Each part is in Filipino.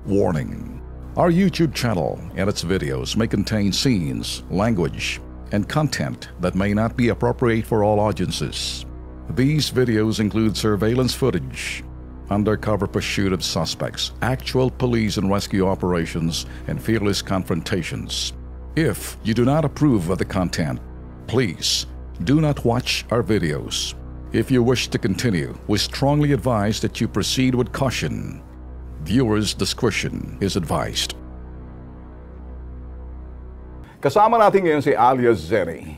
Warning. Our YouTube channel and its videos may contain scenes, language, and content that may not be appropriate for all audiences. These videos include surveillance footage, undercover pursuit of suspects, actual police and rescue operations, and fearless confrontations. If you do not approve of the content, please do not watch our videos. If you wish to continue, we strongly advise that you proceed with caution. Viewers' discretion is advised. Kasama natin ngayon si alias Zenny.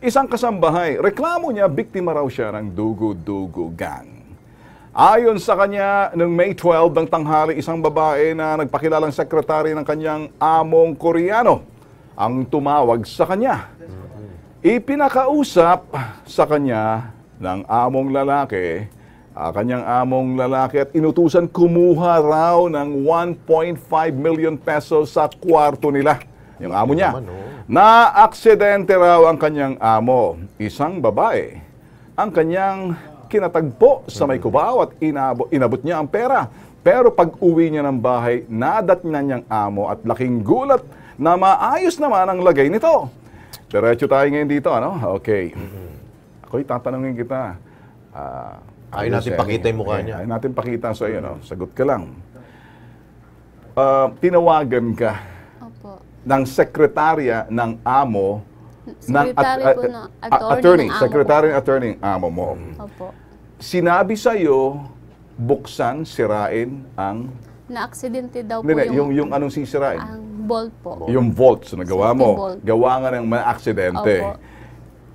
Isang kasambahay, reklamo niya biktima raw siya ng dugo-dugo gang. Ayon sa kanya, noong May 12 ng tanghali, isang babae na nagpakilalang sekretary ng kanyang among Koreano ang tumawag sa kanya. Ipinakausap sa kanya ng among lalaki, kanyang among lalaki, at inutusan kumuha raw ng 1.5 million pesos sa kwarto nila. Yung amo niya. Na-aksidente raw ang kanyang amo, isang babae. Ang kanyang kinatagpo sa may kubaw at inabot niya ang pera. Pero pag uwi niya ng bahay, nadat na niyang amo at laking gulat na maayos naman ang lagay nito. Diretso tayo ngayon dito, ano? Okay. Ako'y tatanungin kita. Ayaw natin pakita yung mukha niya. Ayaw natin pakita sa iyo, no? Sagot ka lang. Tinawagan ka ng sekretarya ng amo, secretary attorney ng amo mo. Opo. Sinabi sa iyo, buksan, sirain ang... Na-aksidente daw po yung anong sisirain? ang bolt po. Yung vault na gawa mo. Bolt. Gawa nga ng mga aksidente. Opo.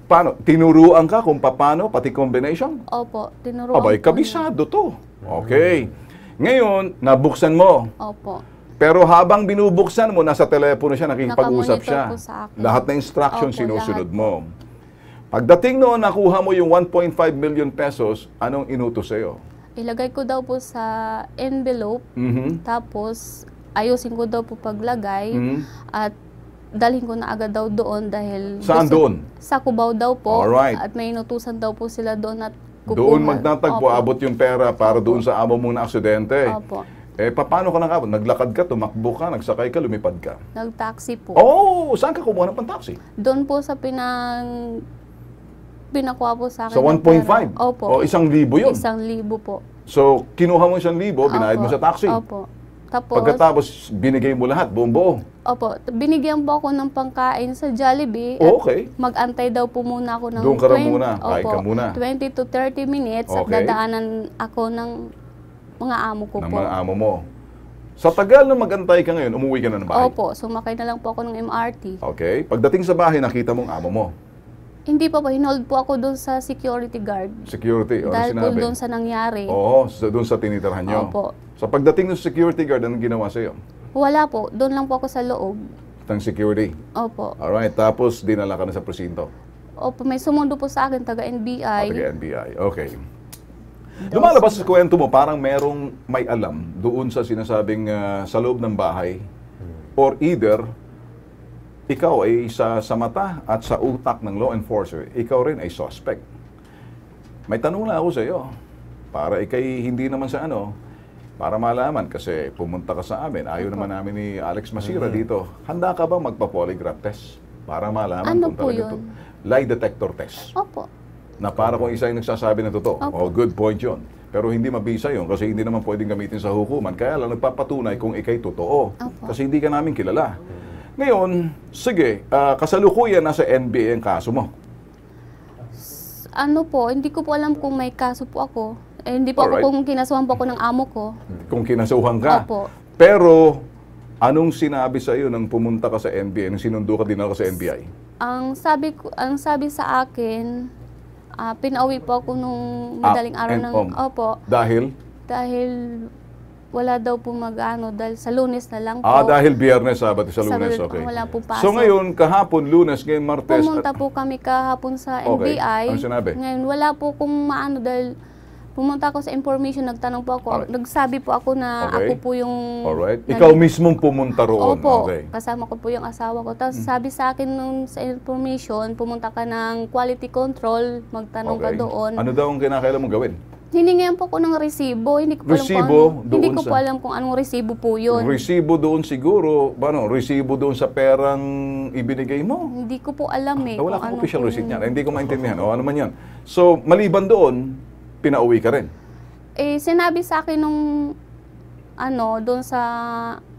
Paano? Tinuruan ka kung paano, pati combination? Opo, tinuruan Abay, po kabisado to. Okay. Ngayon, nabuksan mo. Opo. Pero habang binubuksan mo, nasa telepono siya, nakikipag-usap siya. Nakamonitor po sa akin. Lahat na instruction Opo, sinusunod lahat mo. Pagdating noon, nakuha mo yung 1.5 million pesos, anong inutos sa'yo? Ilagay ko daw po sa envelope, tapos ayusin ko daw po paglagay, at dalhin ko na agad daw doon dahil... Saan doon? Sa Cubao daw po. Alright. At may inutusan daw po sila doon at kukuha. Doon magtatagpo, abot yung pera para doon sa amo mong na-aksidente. Opo. Eh, paano ka nakabot? Naglakad ka, tumakbo ka, nagsakay ka, lumipad ka? Nag-taxi po. Oh, saan ka kumuha ng pang-taxi? Doon po sa pinakuha po sa akin. Sa 1.5? Opo. O, 1,000 yun? 1,000 po. So, kinuha mo 1,000, binayad mo sa taxi? Opo. Tapos, Pagkatapos, binigay mo lahat, buong buo? Opo. Binigyan po ako ng pangkain sa Jollibee. Oh, okay. Mag-antay daw po muna ako ng... Doon ka rin muna, kain ka muna. 20 to 30 minutes at Okay. dadaanan ako ng mga amo ko Ng po. mga amo mo. Sa tagal na mag-antay ka ngayon, umuwi ka na ng bahay? Opo. Sumakay na lang po ako ng MRT. Okay. Pagdating sa bahay, nakita mong amo mo. Hindi pa po. Hinold po ako doon sa security guard. Security, ano Dahil po sinabi? doon sa nangyari. Oo, doon sa tinitirhan nyo. Opo. Sa pagdating ng security guard, anong ginawa sa'yo? Wala po. Doon lang po ako sa loob. Ng security? Opo. Alright, tapos dinala ka na sa presinto? Opo. May sumundo po sa akin, taga-NBI. Taga-NBI, okay. Lumalabas sa kwento mo, parang merong may alam doon sa sinasabing sa loob ng bahay, or either ikaw ay sa mata at sa utak ng law enforcer, ikaw rin ay suspect. May tanong na ako sa iyo, para ikay hindi naman sa para malaman, kasi pumunta ka sa amin, ayaw naman namin ni Alex Masira dito, handa ka ba magpa-polygraph test? Para malaman Ano kung po talaga yun? Lie detector test. Opo. Na para kung isa yung nagsasabi ng totoo. Opo. Oh, good point yun. Pero hindi mabisa yun kasi hindi naman pwedeng gamitin sa hukuman. Kaya lang nagpapatunay kung ikay totoo. Opo. Kasi hindi ka namin kilala. Ngayon, sige, kasalukuyan nasa NBA ang kaso mo. Ano po, hindi ko po alam kung may kaso po ako. Eh, hindi po Alright. ako kung kinasuhan po ako ng amo ko. Kung kinasuhan ka. Opo. Pero, anong sinabi sa iyo nang pumunta ka sa NBA, nang sinundo ka dinala ka sa NBI? Ang sabi sa akin, pinauwi po ako nung madaling araw ng... Opo. Dahil? Dahil wala daw po dahil sa Lunes na lang po. Dahil Biyernes, Sabado, sa Lunes, Sabado, okay. wala po pasok. So ngayon, kahapon, Lunes, ngayon, Martes... Pumunta po kami kahapon sa Okay. NBI. Ano sinabi? Ngayon, wala po kung dahil pumunta ako sa information, nagtanong po ako. Alright. Nagsabi po ako na Okay. ako po yung... Alright. Ikaw mismong pumunta roon. Opo, Okay. kasama ko po yung asawa ko. Tapos sabi sa akin nung sa information, pumunta ka ng quality control, magtanong ka doon. Ano daw ang kinakailangan mong gawin? Hiningihan po ko ng resibo. Hindi ko po Resibo alam hindi doon ko sa- po alam kung anong resibo po yun. Resibo doon siguro, resibo doon sa perang ibinigay mo. Hindi ko po alam eh. Wala kung kang ano official po receipt yun. niyan. Hindi ko maintindihan. O ano man yan. So, maliban doon, pinauwi ka rin. Eh, sinabi sa akin nung doon sa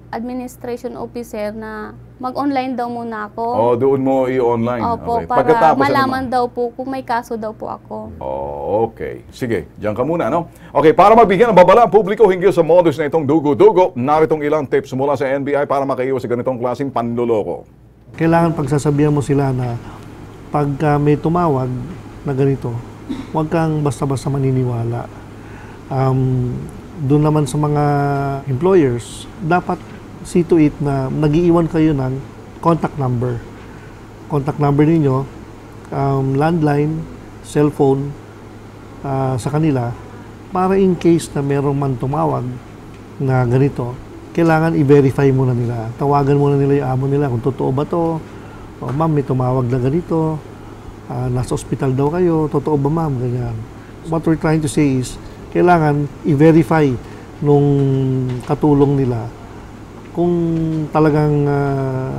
administration officer na mag-online daw muna ako. O, doon mo i-online. Opo, Okay. para Pagkatapos, ano malaman mo? daw po kung may kaso daw po ako. Oh, okay. Sige, diyan ka muna, no? Okay, para mabigyan ng babala ang publiko hinggil sa modus na itong dugo-dugo, naritong ilang tips mula sa NBI para makaiwas sa ganitong klaseng panloloko. Kailangan pagsasabihan mo sila na pagka may tumawag na ganito, huwag kang basta-basta maniniwala. Doon naman sa mga employers, dapat see to it na nag-iiwan kayo ng contact number. Contact number ninyo, landline, cellphone sa kanila, para in case na merong man tumawag na ganito, kailangan i-verify muna nila. Tawagan muna nila yung amo nila kung totoo ba to. O, ma'am, may tumawag na ganito. Nasa ospital daw kayo. Totoo ba, ma'am? Ganyan. What we're trying to say is, kailangan i-verify nung katulong nila kung talagang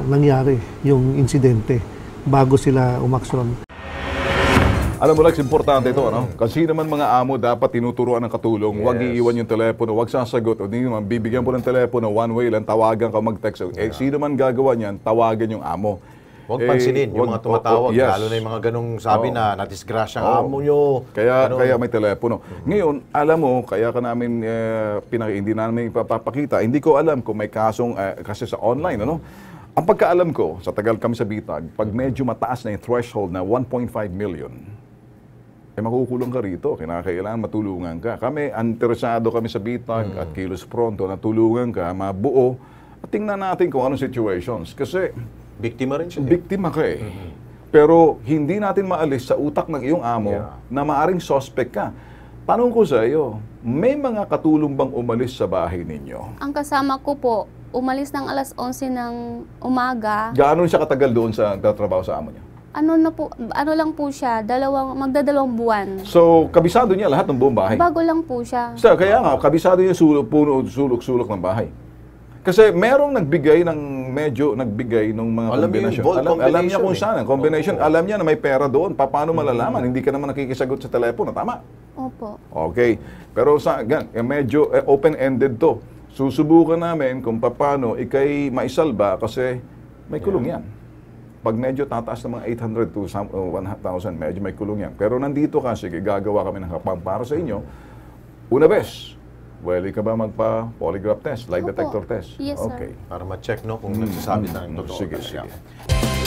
nangyari yung insidente bago sila umaksyon. Alam mo, Lex, importante ito, ano? Kasi naman mga amo dapat tinuturuan ng katulong, huwag iiwan yung telepono, huwag sasagot, o di naman, bibigyan po ng telepono, one way lang, tawagan ka, mag-text. Eh, sino man gagawa niyan, tawagan yung amo. Huwag pansinin yung mga tumatawag, yes. lalo na yung mga ganong sabi na nadisgrasya ang amo nyo. Kaya may telepono. Ngayon, alam mo, kaya ka namin hindi namin ipapakita. Hindi ko alam kung may kasong kasi sa online, ano? Ang pagkaalam ko, sa tagal kami sa Bitag, pag medyo mataas na yung threshold na 1.5 million, makukulong ka rito. Kinakailangan matulungan ka. Kami, interesado kami sa Bitag at Kilos Pronto na tulungan ka, mabuo, at tingnan natin kung anong situations. Kasi Biktima rin siya. biktima ka eh. Pero hindi natin maalis sa utak ng iyong amo na maaring suspect ka. Tanong ko sa iyo, may mga katulong bang umalis sa bahay ninyo? Ang kasama ko po, umalis ng alas 11 ng umaga. Gaano siya katagal doon sa trabaho sa amo niya? Ano lang po siya, magdadalawang buwan. So, kabisado niya lahat ng buong bahay? Bago lang po siya. So, kaya nga, kabisado niya sulok-sulok ng bahay. Kasi merong nagbigay ng mga Alam kombinasyon. mo yung Alam niya kung combination saan. Combination. Alam niya na may pera doon. Paano malalaman? Hindi ka naman nakikisagot sa telepono. Tama? Opo. Okay. Pero medyo open-ended to. Susubukan namin kung paano ikay maisalba kasi may kulong yan. Pag medyo tataas ng mga 800 to 1,000, medyo may kulong yan. Pero nandito ka, sige, gagawa kami ng hapang para sa inyo. Una bes, willing ka ba magpa-polygraph test, lie Opo. detector test? Yes, sir. Okay. Para ma-check, no, kung nagsasabi na yung totoo. Sige, talaga. sige.